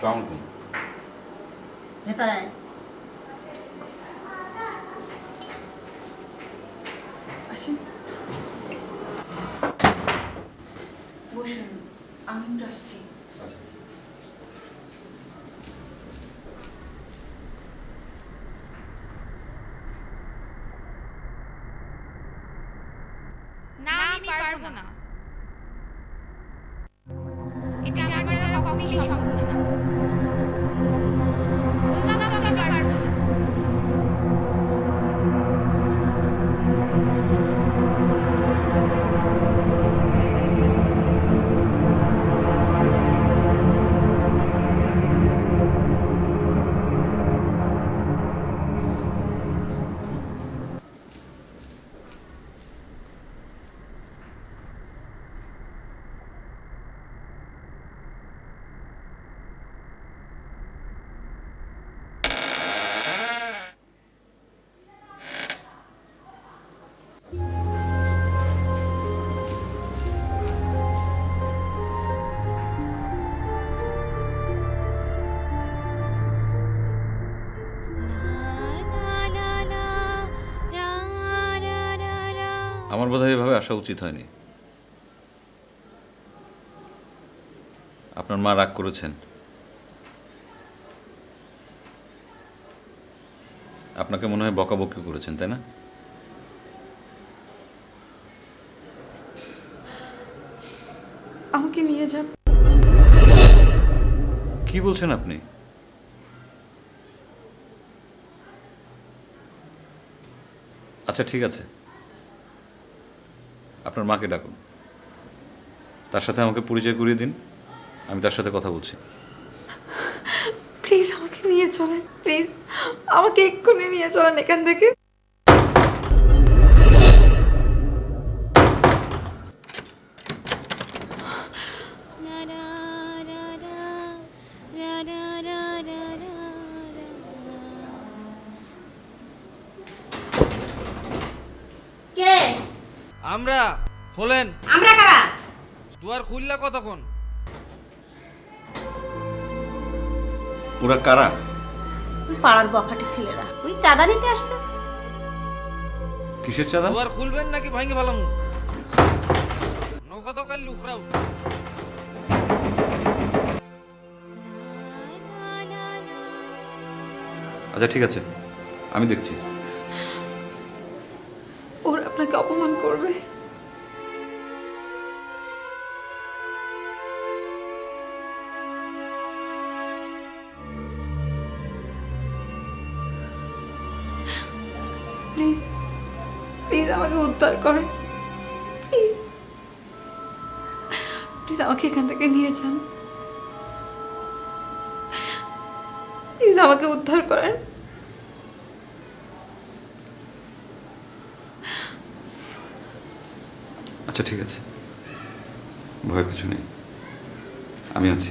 আসসালামু আলাইকুম। ভেতরে আসেন, বসুন, আমি একটু আসছি। আচ্ছা। না, আমি পারবো না। এটা আমার দ্বারা কখনোই সম্ভব না। বললাম তো আমি পারবো না। আমার বোধহয় এভাবে আসা উচিত হয়নি। আপনার মা রাগ করেছেন। আপনাকে মনে হয় বকাবকি করেছেন, তাই না? আমাকে নিয়ে যান। কি বলছেন আপনি? আচ্ছা ঠিক আছে, আপনার মাকে ডাকুন, তার সাথে আমাকে পরিচয় করিয়ে দিন, আমি তার সাথে কথা বলছি। প্লিজ আমাকে নিয়ে চলেন, প্লিজ আমাকে এক্ষুনি নিয়ে চলেন এখান থেকে। কে? আমরা খোলেন। আমরা কারা? দুয়ার খুললা কতক্ষণ? ওরা কারা? পাড়ার বখাটে ছেলেরা, ওই চাঁদা নিতে আসছে। কিসের চাঁদা? দুয়ার খুলবেন নাকি ভাঙে ফেলাম? নগদ কাল লুকরাও। আচ্ছা ঠিক আছে, আমি দেখছি। ওরা আপনাকে অপমান করবে। প্লিজ প্লিজ আমাকে উদ্ধার করেন, প্লিজ প্লিজ আমাকে এখান থেকে নিয়ে যান, প্লিজ আমাকে উদ্ধার করেন। আচ্ছা ঠিক আছে, ভয় কিছু নেই, আমি আছি।